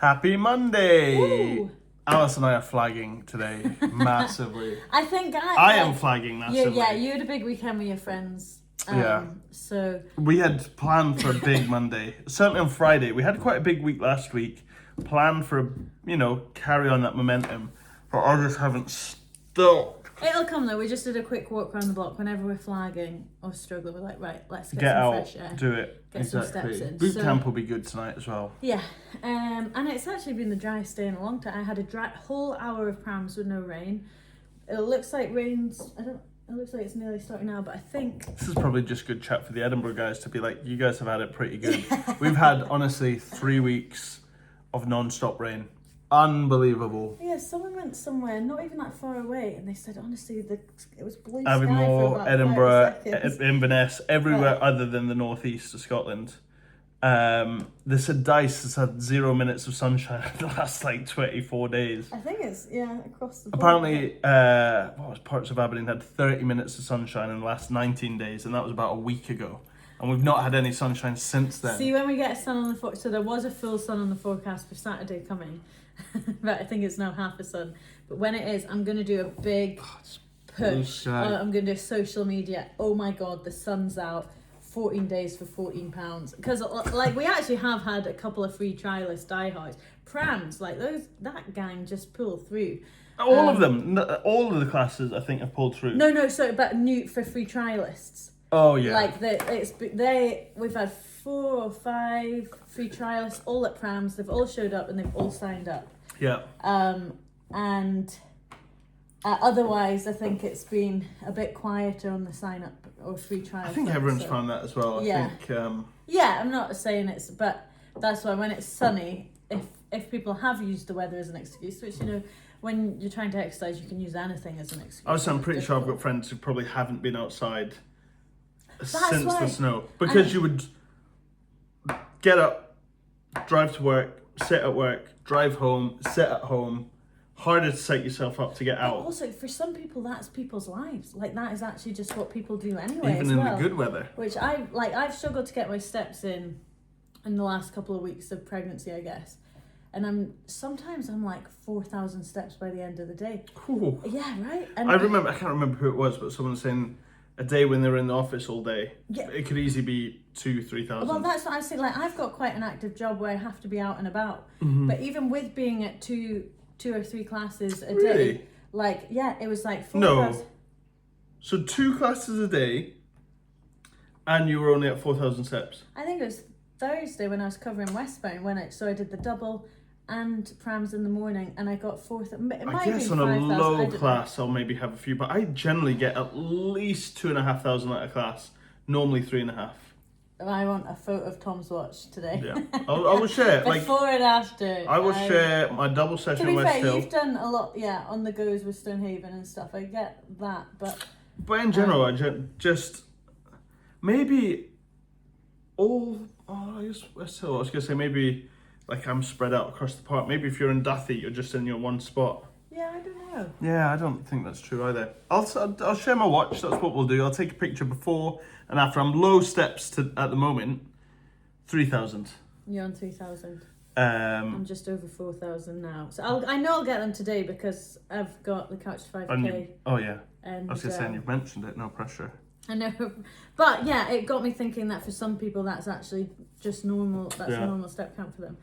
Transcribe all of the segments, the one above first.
Happy Monday! Woo! Alice and I are flagging today massively. I think I am flagging massively. Yeah, you had a big weekend with your friends. Yeah. So We had planned for a big Monday. Certainly on Friday. We had quite a big week last week. Planned for, carry on that momentum. But I just haven't stopped. it'll come though. We just did a quick walk around the block. Whenever we're flagging or struggling, we're like, right, let's get some out, fresh air. do it. Get some steps in. Boot So- camp will be good tonight as well. Yeah, and it's actually been the driest day in a long time. I had a whole hour of prams with no rain. It looks like rain's. It looks like it's nearly starting now, but I think This is probably just good chat for the Edinburgh guys to be like, you guys have had it pretty good. We've had, honestly, 3 weeks of non-stop rain. Unbelievable. yeah, someone went somewhere not even that far away, and they said honestly it was blue Aviemore, sky for about Edinburgh, 5 seconds. Inverness, everywhere other than the northeast of Scotland. They said Dice has had 0 minutes of sunshine in the last 24 days. I think it's across the board. Apparently, parts of Aberdeen had 30 minutes of sunshine in the last 19 days, and that was about a week ago. And we've not had any sunshine since then. See, when we get sun on the forecast, so there was a full sun on the forecast for Saturday coming, but I think it's now half a sun. But when it is, I'm going to do a big blue push. sky. I'm going to do social media. Oh my God, the sun's out. 14 days for £14. Because we actually have had a couple of free trialists diehards. Prams, that gang just pull through. All of them, all of the classes, I think, have pulled through. No, sorry, but new for free trialists. Oh yeah. We've had 4 or 5 free trialists all at prams. They've all showed up and they've all signed up. Yeah. And otherwise, I think it's been a bit quieter on the sign up or free trial. I think everyone's found that as well. Yeah. I think. Yeah, I'm not saying but that's why when it's sunny, if people have used the weather as an excuse, which when you're trying to exercise, you can use anything as an excuse. I'm pretty sure I've got friends who probably haven't been outside since why. the snow, because you would get up, drive to work, sit at work, drive home, sit at home. Harder to set yourself up to get out. Also, for some people, that's people's lives. That is actually just what people do anyway. Even as in well. the good weather. Which I've struggled to get my steps in the last couple of weeks of pregnancy, I guess. And I'm 4,000 steps by the end of the day. Ooh. Yeah, right. And I can't remember who it was, but someone was saying a day when they were in the office all day, it could easily be 2,000-3,000. Well, that's what I say. I've got quite an active job where I have to be out and about. Mm-hmm. But even with being at two or 3 classes a Really? day, it was 4,000. No. So 2 classes a day, and you were only at 4,000 steps. I think it was Thursday when I was covering Westbound so I did the double and prams in the morning, and I got 4,000. I guess on a low class I'll maybe have a few, but I generally get at least 2,500 out of class. Normally 3.5. I want a photo of Tom's watch today. Yeah, I will share. Before and after. I will share my double To session be at West fair, Hill. you've done a lot, on the goes with Stonehaven and stuff. I get that, but in general, I just maybe I guess West Hill. I was gonna say maybe I'm spread out across the park. Maybe if you're in Duthie, you're just in your one spot. yeah, I don't know. Yeah, I don't think that's true either. I'll share my watch. That's what we'll do. I'll take a picture before and after. I'm low steps at the moment, 3,000. You're on 3,000. Um, I'm just over 4,000 now. So I know I'll get them today because I've got the Couch to 5K. oh yeah. And I was just saying you've mentioned it. No pressure. I know, but yeah, it got me thinking that for some people that's actually just normal. That's a normal step count for them.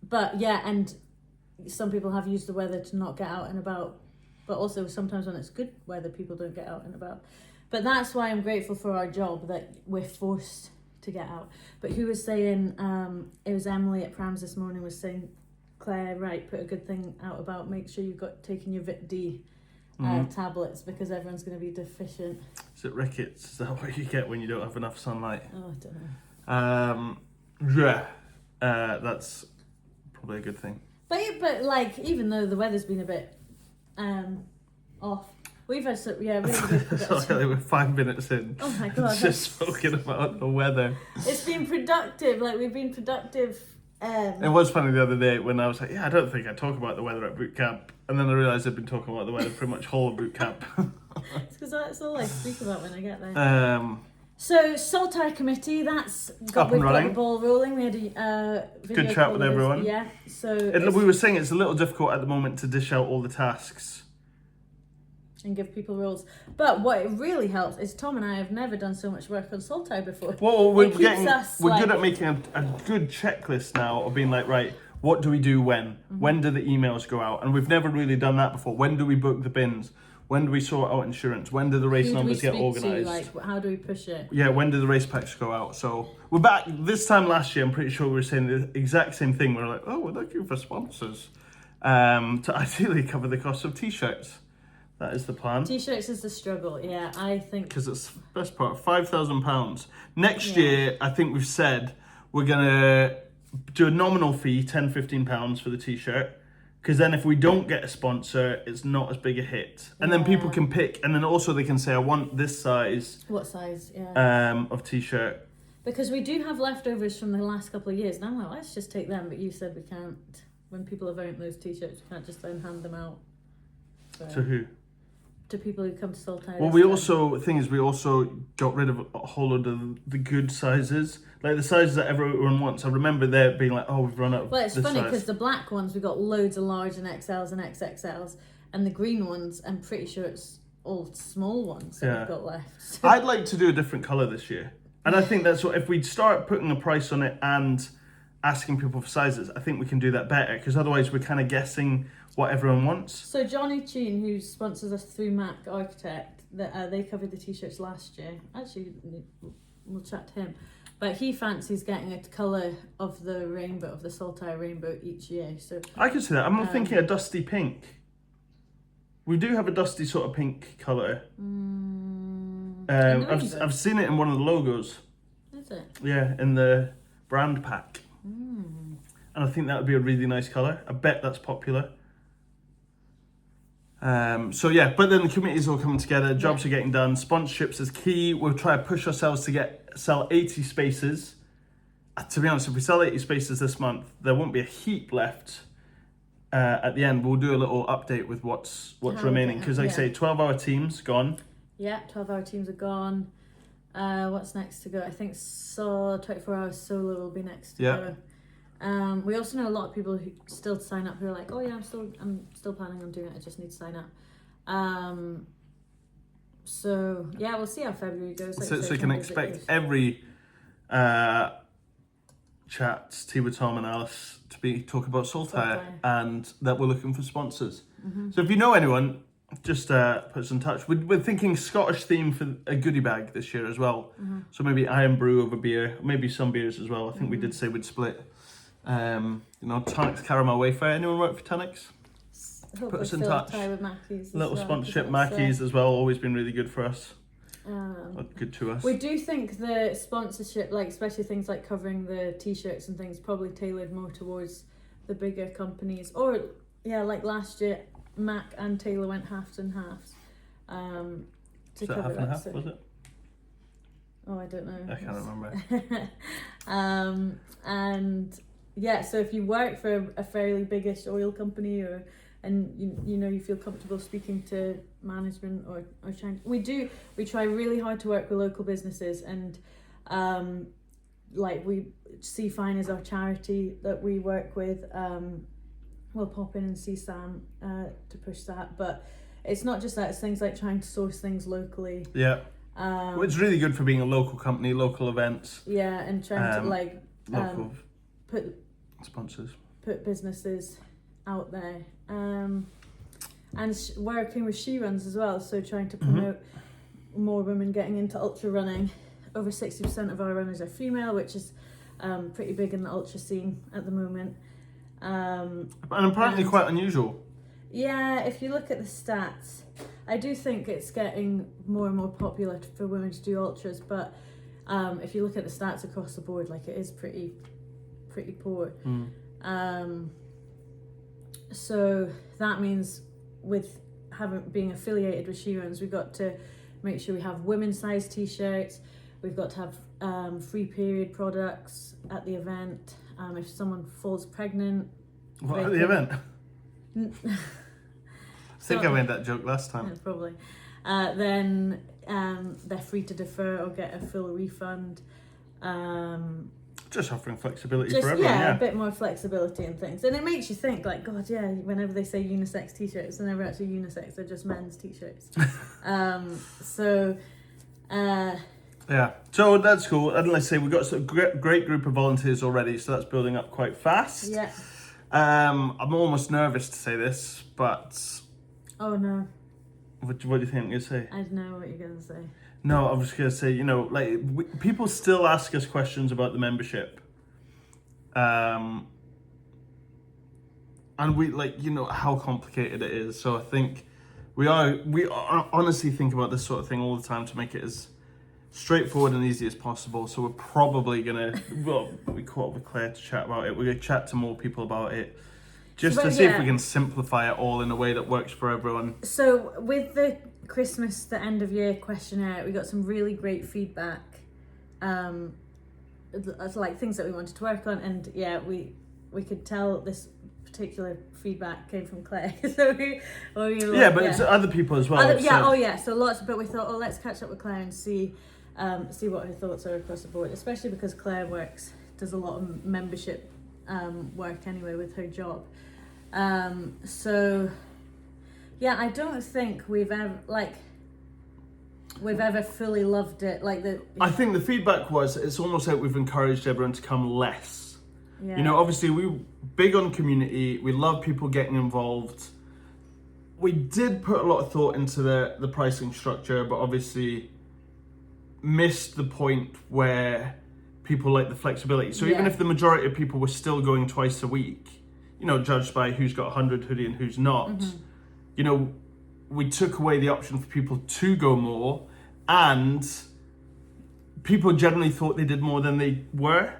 But yeah, and some people have used the weather to not get out and about. But also sometimes when it's good weather, people don't get out and about. But that's why I'm grateful for our job that we're forced to get out. But who was saying? It was Emily at Prams this morning was saying, Claire, right, put a good thing out about make sure you've got taken your Vit D. Tablets because everyone's going to be deficient. Is it rickets? Is that what you get when you don't have enough sunlight? Oh, I don't know. That's probably a good thing. But even though the weather's been a bit off, we've had really good Sorry, we're 5 minutes in. Oh my God! Just spoken about the weather. It's been productive. We've been productive. It was funny the other day when I was like, I don't think I talk about the weather at boot camp, and then I realised I've been talking about the weather pretty much whole of boot camp. It's because that's all I speak about when I get there. So Saltire committee, that's Up and we've got running. the ball rolling. We had a video Good chat call with everyone. Yeah. So We were saying it's a little difficult at the moment to dish out all the tasks. and give people roles. But what it really helps is Tom and I have never done so much work on Saltire before. Well, It keeps us, we're like- good at making a good checklist now of being like, right, what do we do when? When do the emails go out? And we've never really done that before. When do we book the bins? When do we sort out insurance? When do the race Who do we numbers get speak to? organised? Like, how do we push it? Yeah, when do the race packs go out? So we're back. This time last year, I'm pretty sure we were saying the exact same thing. We're like, oh, we're looking for sponsors to ideally cover the cost of t-shirts. That is the plan. T-shirts is the struggle. Yeah, I think. Because it's the best part, £5,000. Next Yeah. year, I think we've said we're going to do a nominal fee, £10, £15 for the t-shirt. Because then if we don't get a sponsor, it's not as big a hit. And then people Yeah. can pick, and then also they can say, I want this size What size? Yeah. of t-shirt. Because we do have leftovers from the last couple of years. And I'm like, let's just take them. But you said we can't. When people are voting those T-shirts, we can't just then hand them out. So, To who? to people who come to Saltire. Well, we also got rid of a whole load of the good sizes. Like the sizes that everyone wants. I remember there being like, oh, we've run out of Well, it's this funny size. because the black ones, we got loads of large and XLs and XXLs. And the green ones, I'm pretty sure it's all small ones that Yeah. we've got left. So, I'd like to do a different colour this year. And I think that's what, if we start putting a price on it and asking people for sizes, I think we can do that better. Because otherwise we're kind of guessing what everyone wants. so Johnny Cheen, who sponsors us through Mac Architect, they covered the T-shirts last year. Actually, we'll chat to him. But he fancies getting a colour of the rainbow, of the Saltire rainbow each year. So I can see that. I'm thinking a dusty pink. We do have a dusty sort of pink colour. in the rainbow? I've seen it in one of the logos. Is it? Yeah, in the brand pack. And I think that would be a really nice colour. I bet that's popular. So yeah, but then the committee's all coming together, jobs are getting done, sponsorships is key. We'll try to push ourselves to sell 80 spaces. To be honest, if we sell 80 spaces this month, there won't be a heap left at the end. We'll do a little update with what's How we remaining, get- because like I say, 12-hour teams gone. Yeah, 12-hour teams are gone. What's next to go? I think 24-hour solo will be next to Yeah. go. We also know a lot of people who still sign up who are like, oh yeah, I'm still planning on doing it. I just need to sign up. So yeah, we'll see how February goes. Like So I say, you can how busy it expect goes. every chat, tea with Tom and Alice, to be talk about Saltire, Saltire. and that we're looking for sponsors. So if you know anyone, just put us in touch. We're thinking Scottish theme for a goodie bag this year as well. So maybe Iron Brew over beer, maybe some beers as well. I think we did say we'd split. Tonics Caramel Wafer. Anyone work for Tonics? Hopefully us in fill touch. Tie with Mackey's as Little well, sponsorship, 'cause that's, Mackey's as well. Always been really good for us. um, Good to us. We do think the sponsorship, like especially things like covering the T-shirts and things, probably tailored more towards the bigger companies. Or yeah, like last year, Mac and Taylor went halves and halves to Was it cover half that. and half? So- Was it? oh, I don't know. I can't remember. And yeah, so if you work for a fairly biggish oil company and you feel comfortable speaking to management or trying, we try really hard to work with local businesses, and like we see Fine is our charity that we work with. We'll pop in and see Sam to push that, but it's not just that, it's things like trying to source things locally. Yeah. Well, it's really good for being a local company, local events, Yeah, and trying to like local put sponsors. businesses out there, and working with She Runs as well, so trying to promote more women getting into ultra running. Over 60% of our runners are female, which is pretty big in the ultra scene at the moment. And apparently quite unusual. Yeah, if you look at the stats, I do think it's getting more and more popular for women to do ultras, but if you look at the stats across the board, like it is pretty poor. So that means with being affiliated with She Runs, we've got to make sure we have women's size t-shirts. We've got to have free period products at the event. If someone falls pregnant. What, they at the can- event? I think I made that joke last time. Yeah, probably. then they're free to defer or get a full refund. Just offering flexibility Just for everyone, a bit more flexibility and things, and it makes you think like, God, yeah. Whenever they say unisex t-shirts, they're never actually unisex; they're just men's t-shirts. Yeah, so that's cool. And let's say we've got a great group of volunteers already, so that's building up quite fast. Yeah. I'm almost nervous to say this, but Oh no. what do you think I'm going to say? I don't know what you're gonna say. No, I was going to say, people still ask us questions about the membership. And we how complicated it is. So I think we honestly think about this sort of thing all the time to make it as straightforward and easy as possible. So we're probably gonna we caught up with Claire to chat about it. We're gonna chat to more people about it, just to see if we can simplify it all in a way that works for everyone. So with the Christmas, the end of year questionnaire, we got some really great feedback, like things that we wanted to work on, and we could tell this particular feedback came from Claire. So it's other people as well. So lots, but we thought, let's catch up with Claire and see what her thoughts are across the board, especially because Claire does a lot of membership work anyway with her job. I don't think we've ever fully loved it. I think the feedback was it's almost like we've encouraged everyone to come less. Yeah. Obviously we're big on community. We love people getting involved. We did put a lot of thought into the pricing structure, but obviously missed the point where people like the flexibility. So even if the majority of people were still going twice a week, judged by who's got 100 hoodie and who's not, we took away the option for people to go more, and people generally thought they did more than they were.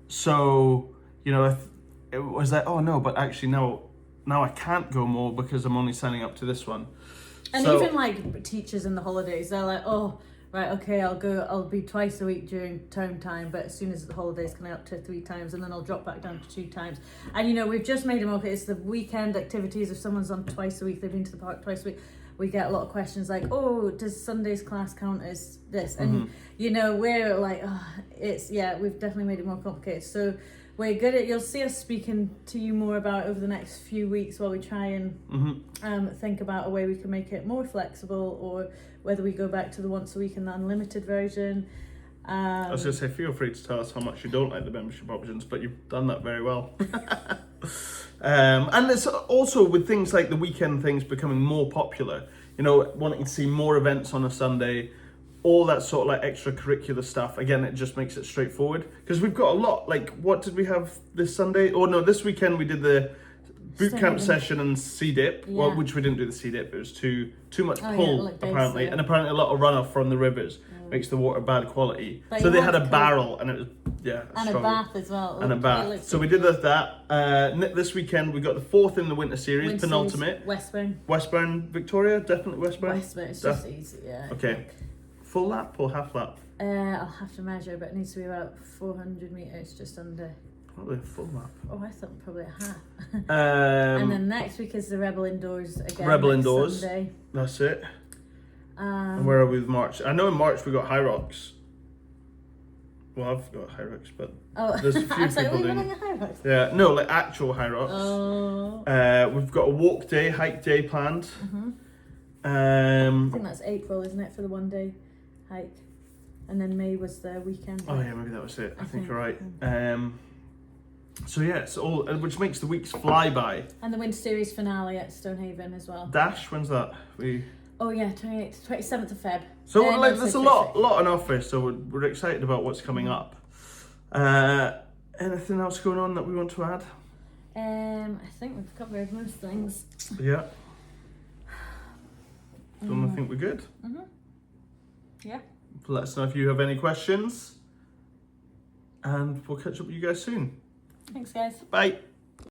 So, it was like, oh no, but actually now I can't go more because I'm only signing up to this one. And even teachers in the holidays, they're like, oh, right, okay, I'll be twice a week during term time, but as soon as the holidays can I up to 3 times, and then I'll drop back down to 2 times. And we've just made them it's the weekend activities. If someone's on twice a week, they've been to the park twice a week, we get a lot of questions like, oh, does Sunday's class count as this? And we're like, we've definitely made it more complicated. So we're good at, you'll see us speaking to you more about over the next few weeks while we try and think about a way we can make it more flexible, or whether we go back to the once a week and the unlimited version. I was going to say, feel free to tell us how much you don't like the membership options, but you've done that very well. And it's also with things like the weekend things becoming more popular, wanting to see more events on a Sunday, all that sort of extracurricular stuff. Again, it just makes it straightforward, because we've got a lot. What did we have this Sunday? Oh no, this weekend we did the boot camp session and sea dip. Yeah. Well, which we didn't do the sea dip. It was too much pull apparently, and apparently a lot of runoff from the rivers makes the water bad quality. But so they had a barrel, and it was and strong. a bath as well. And a bath. So we did that. This weekend we got the 4th in the winter series, penultimate. Westburn, Victoria, definitely Westburn. It's just easy, yeah. Okay. Full lap or half lap? I'll have to measure, but it needs to be about 400 metres, just under. Probably a full lap. Oh, I thought probably a half. And then next week is the Rebel Indoors again. Rebel Indoors. Sunday. That's it. And where are we with March? I know in March we got High Rocks. Well, I've got High Rocks, but there's a few people doing. High Rocks? Yeah, no, actual High Rocks. Oh. We've got a walk day, hike day planned. I think that's April, isn't it, for the 1-day hike? And then May was the weekend. Oh yeah, maybe that was it. I think you're right. So yeah, it's all, which makes the weeks fly by. And the Winter Series finale at Stonehaven as well. Dash, when's that? Oh yeah, 27th of Feb. So there's a lot on offer, so we're excited about what's coming up. Anything else going on that we want to add? I think we've covered most things. Yeah. Don't I think we're good? Yeah. Let us know if you have any questions, and we'll catch up with you guys soon. Thanks, guys. Bye.